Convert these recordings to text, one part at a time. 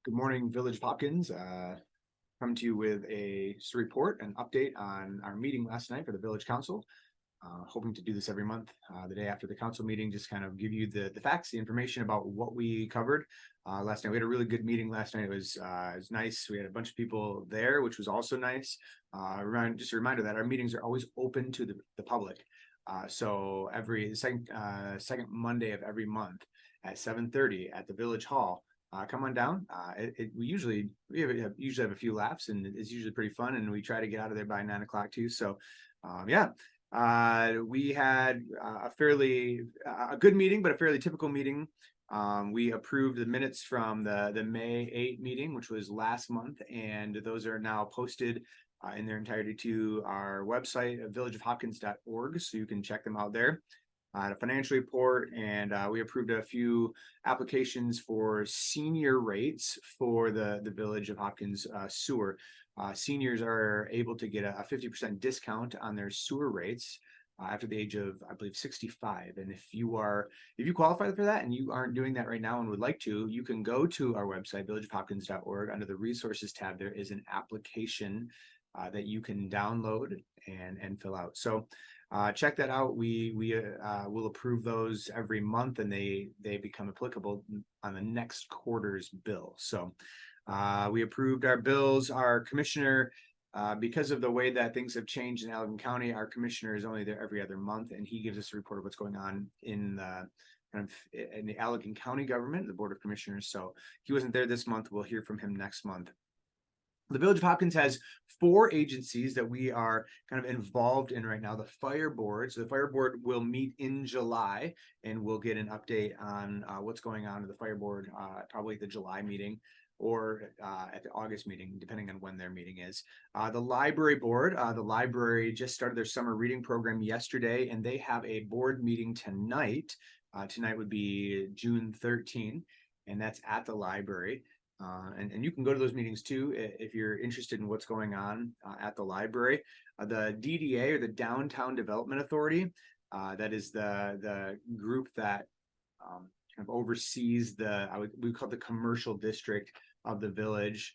Good morning, Village of Hopkins. Come to you with just a report, an update on our meeting last night for the Village Council. Hoping to do this every month, the day after the council meeting, just kind of give you the facts, the information about what we covered. Last night, we had a really good meeting last night. It was nice. We had a bunch of people there, which was also nice. Just a reminder that our meetings are always open to the public. So every second Monday of every month at 7:30 at the Village Hall. Come on down. We usually have a few laughs, and it's usually pretty fun. And we try to get out of there by 9 o'clock too. So, yeah, we had a good meeting, but a fairly typical meeting. We approved the minutes from the May 8 meeting, which was last month, and those are now posted in their entirety to our website, villageofhopkins.org, so you can check them out there. A financial report, and we approved a few applications for senior rates for the Village of Hopkins sewer. Seniors are able to get a 50% discount on their sewer rates after the age of, I believe, 65. And if you qualify for that and you aren't doing that right now and would like to, you can go to our website, villageofhopkins.org. Under the resources tab, there is an application that you can download and fill out. So check that out. We will approve those every month, and they become applicable on the next quarter's bill. So we approved our bills. Our commissioner, because of the way that things have changed in Allegan County, our commissioner is only there every other month, and he gives us a report of what's going on in the Allegan County government, the Board of Commissioners. So he wasn't there this month. We'll hear from him next month. The Village of Hopkins has 4 agencies that we are kind of involved in right now. The Fire Board. So the Fire Board will meet in July, and we'll get an update on what's going on to the Fire Board, probably at the July meeting or at the August meeting, depending on when their meeting is. The Library Board. The library just started their summer reading program yesterday, and they have a board meeting tonight. Tonight would be June 13th, and that's at the library. And you can go to those meetings too if you're interested in what's going on at the library. The DDA, or the Downtown Development Authority, that is the group that kind of oversees we call it the commercial district of the village,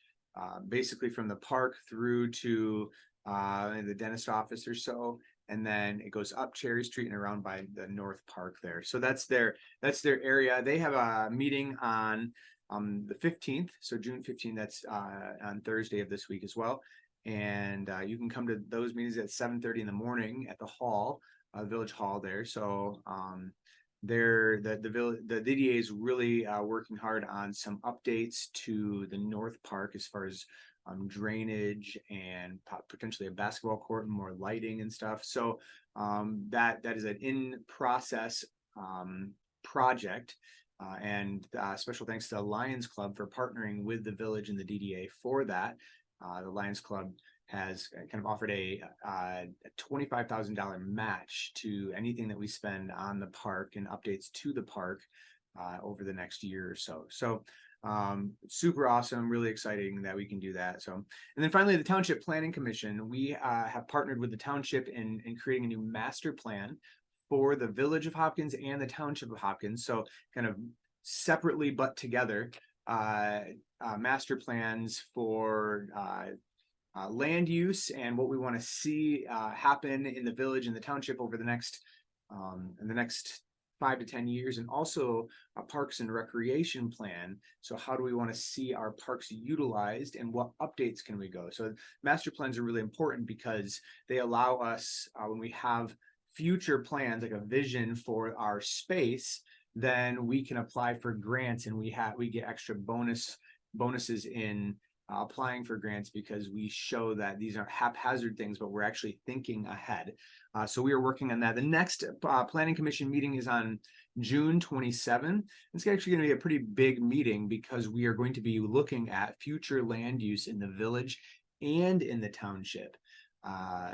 basically from the park through to the dentist office or so. And then it goes up Cherry Street and around by the North Park there. So that's their area. They have a meeting on the 15th, so June 15th, that's on Thursday of this week as well. And you can come to those meetings at 7:30 in the morning at the hall, Village Hall there. So the DDA is really working hard on some updates to the North Park as far as drainage and potentially a basketball court and more lighting and stuff. So that is an in-process project. And special thanks to the Lions Club for partnering with the village and the DDA for that. The Lions Club has kind of offered a $25,000 match to anything that we spend on the park and updates to the park over the next year or so. So super awesome, really exciting that we can do that. So, and then finally, the Township Planning Commission, we have partnered with the township in creating a new master plan for the Village of Hopkins and the Township of Hopkins. So kind of separately but together, master plans for land use and what we want to see happen in the village and the township over the next 5 to 10 years, and also a parks and recreation plan. So how do we want to see our parks utilized, and what updates can we go? So master plans are really important because they allow us, when we have future plans, like a vision for our space, then we can apply for grants, and we get extra bonuses in applying for grants because we show that these aren't haphazard things, but we're actually thinking ahead. So we are working on that. The next Planning Commission meeting is on June 27th. It's actually going to be a pretty big meeting because we are going to be looking at future land use in the village and in the township.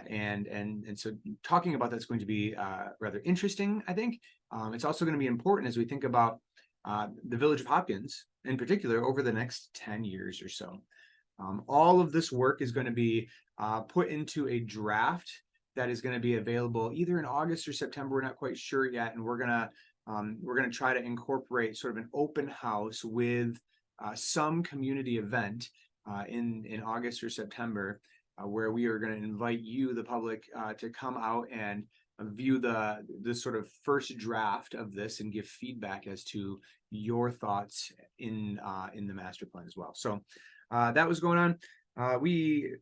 And so talking about that's going to be rather interesting, I think. It's also going to be important as we think about the Village of Hopkins in particular over the next 10 years or so. All of this work is going to be put into a draft that is going to be available either in August or September. We're not quite sure yet, and we're going to try to incorporate sort of an open house with some community event in August or September, where we are going to invite you, the public, to come out and view the sort of first draft of this and give feedback as to your thoughts in the master plan as well. So that was going on. We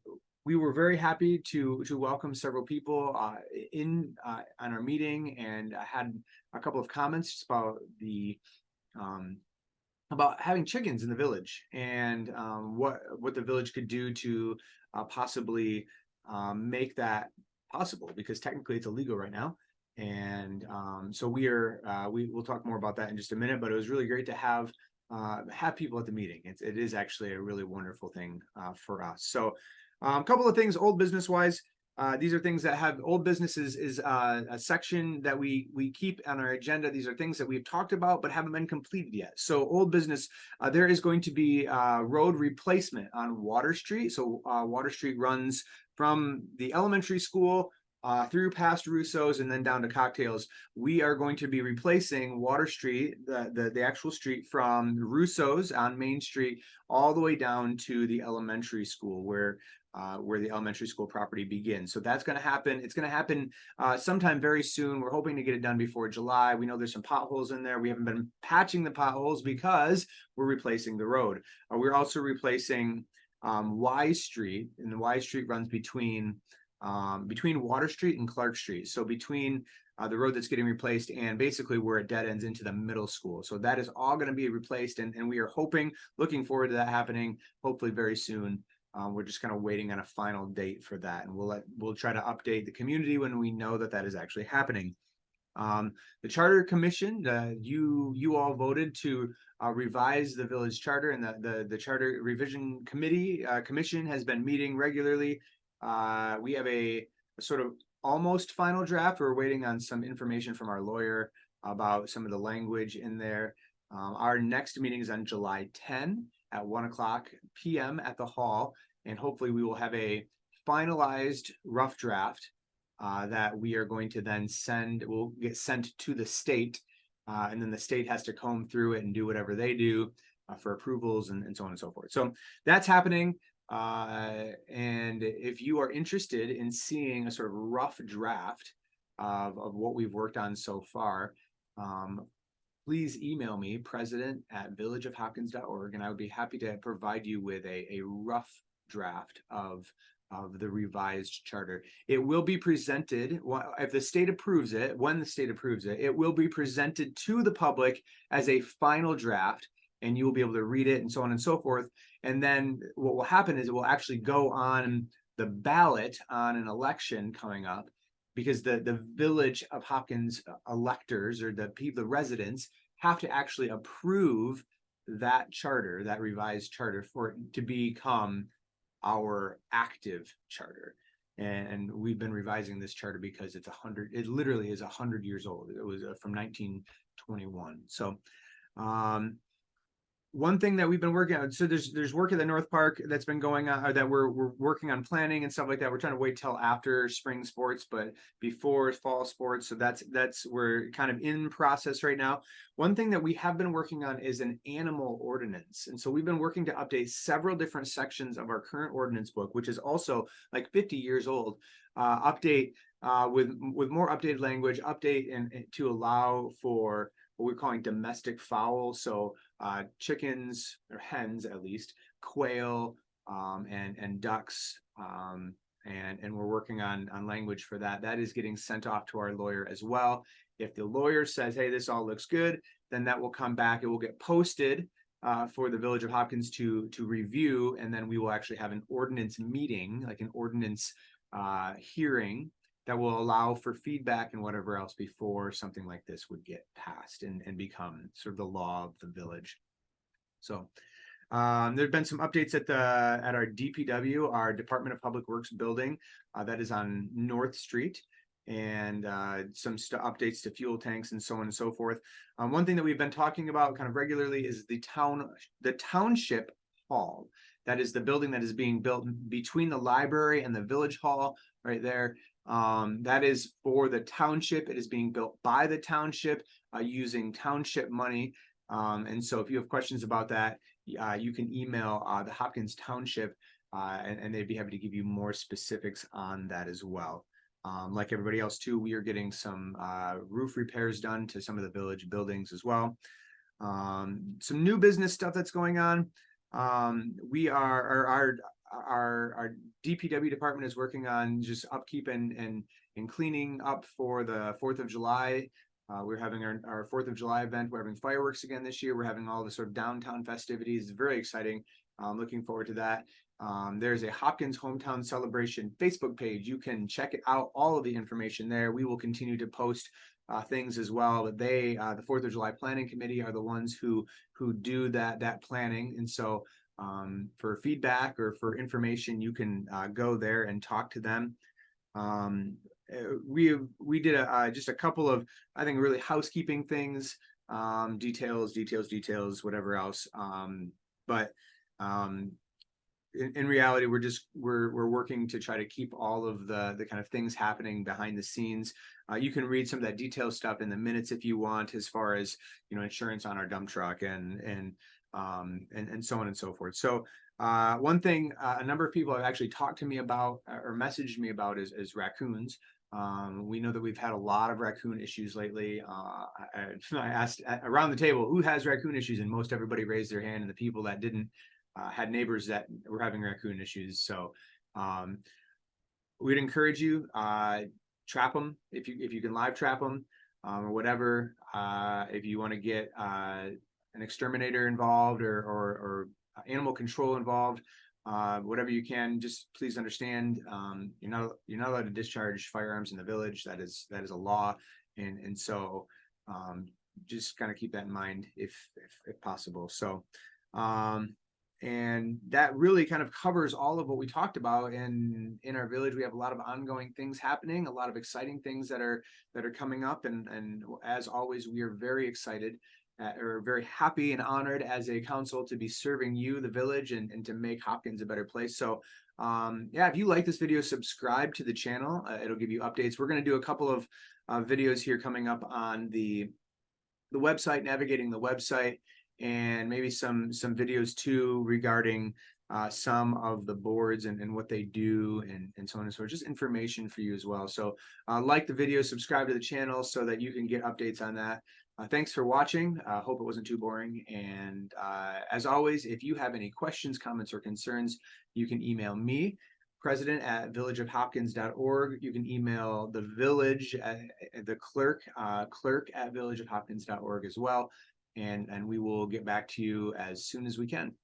were very happy to welcome several people on our meeting, and I had a couple of comments about about having chickens in the village, and what the village could do to possibly make that possible, because technically it's illegal right now. And so we'll talk more about that in just a minute, but it was really great to have people at the meeting. It is actually a really wonderful thing for us. So a couple of things old business wise. These are things that have old businesses is a section that we keep on our agenda. These are things that we've talked about but haven't been completed yet. So old business, there is going to be road replacement on Water Street. So Water Street runs from the elementary school through past Russo's and then down to Cocktails. We are going to be replacing Water Street, the actual street, from Russo's on Main Street all the way down to the elementary school, where the elementary school property begins. So that's going to happen. It's going to happen sometime very soon. We're hoping to get it done before July. We know there's some potholes in there. We haven't been patching the potholes because we're replacing the road. We're also replacing Y Street, and the Y Street runs between Water Street and Clark Street. So between the road that's getting replaced and basically where it dead ends into the middle school. So that is all going to be replaced, and we are looking forward to that happening hopefully very soon. We're just kind of waiting on a final date for that, and we'll try to update the community when we know that is actually happening. The Charter Commission, you all voted to revise the village charter, and the Charter Revision Commission has been meeting regularly. We have a sort of almost final draft. We're waiting on some information from our lawyer about some of the language in there. Our next meeting is on July 10 at 1:00 p.m. at the hall, and hopefully we will have a finalized rough draft that we are going to then will get sent to the state, and then the state has to comb through it and do whatever they do for approvals and so on and so forth. So that's happening. And if you are interested in seeing a sort of rough draft of what we've worked on so far, please email me, president@villageofhopkins.org, and I would be happy to provide you with a rough draft of the revised charter. It will be presented, if the state approves it, when the state approves it, it will be presented to the public as a final draft, and you will be able to read it and so on and so forth. And then what will happen is it will actually go on the ballot on an election coming up, because the Village of Hopkins electors, or the residents, have to actually approve that charter, that revised charter, for it to become our active charter. And we've been revising this charter because it literally is 100 years old. It was from 1921. So one thing that we've been working on, so there's work at the North Park that's been going on, or that we're working on planning and stuff like that. We're trying to wait till after spring sports, but before fall sports. So that's we're kind of in process right now. One thing that we have been working on is an animal ordinance. And so we've been working to update several different sections of our current ordinance book, which is also like 50 years old, update with more updated language, and to allow for what we're calling domestic fowl. So chickens, or hens at least, quail, and ducks, and we're working on language for that. That is getting sent off to our lawyer as well. If the lawyer says, hey, this all looks good, then that will come back. It will get posted for the Village of Hopkins to review, and then we will actually have an ordinance meeting, like an ordinance hearing, that will allow for feedback and whatever else before something like this would get passed and become sort of the law of the village. So there have been some updates at our DPW, our Department of Public Works building, that is on North Street, and some updates to fuel tanks and so on and so forth. One thing that we've been talking about kind of regularly is the township hall. That is the building that is being built between the library and the village hall right there. That is for the township. It is being built by the township using township money. And so if you have questions about that, you can email the Hopkins Township, and they'd be happy to give you more specifics on that as well. Like everybody else too, we are getting some roof repairs done to some of the village buildings as well. Some new business stuff that's going on. We are our DPW department is working on just upkeep and cleaning up for the 4th of July. We're having our 4th of July event. We're having fireworks again this year. We're having all the sort of downtown festivities. It's very exciting. Looking forward to that. There's a Hopkins Hometown Celebration Facebook page. You can check it out, all of the information there. We will continue to post things as well. But they, the 4th of July Planning Committee, are the ones who do that planning. And so for feedback or for information, you can go there and talk to them. We did just a couple of, I think, really housekeeping things, details, whatever else. But in reality, we're working to try to keep all of the kind of things happening behind the scenes. You can read some of that detail stuff in the minutes if you want, as far as, you know, insurance on our dump truck and so on and so forth. So one thing a number of people have actually talked to me about or messaged me about is raccoons. We know that we've had a lot of raccoon issues lately. I asked around the table who has raccoon issues, and most everybody raised their hand, and the people that didn't had neighbors that were having raccoon issues. So we'd encourage you, trap them if you can live trap them, or whatever. If you want to get an exterminator involved or animal control involved, whatever you can, just please understand, you're not allowed to discharge firearms in the village. That is a law, and so just kind of keep that in mind if possible. So and that really kind of covers all of what we talked about. And in our village, we have a lot of ongoing things happening, a lot of exciting things that are coming up. And as always, we are very excited or very happy and honored as a council to be serving you, the village, and to make Hopkins a better place. So yeah, if you like this video, subscribe to the channel. It'll give you updates. We're going to do a couple of videos here coming up on the website, navigating the website, and maybe some videos too regarding some of the boards and what they do and so on and so forth. Just information for you as well. So like the video, subscribe to the channel so that you can get updates on that. Thanks for watching. Hope it wasn't too boring. And as always, if you have any questions, comments, or concerns, you can email me, president@villageofhopkins.org. You can email the village, the clerk at villageofhopkins.org as well. And we will get back to you as soon as we can.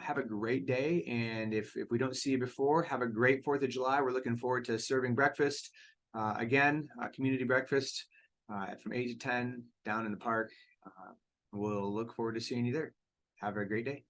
Have a great day. And if we don't see you before, have a great 4th of July. We're looking forward to serving breakfast. Again, community breakfast from 8 to 10 down in the park. We'll look forward to seeing you there. Have a great day.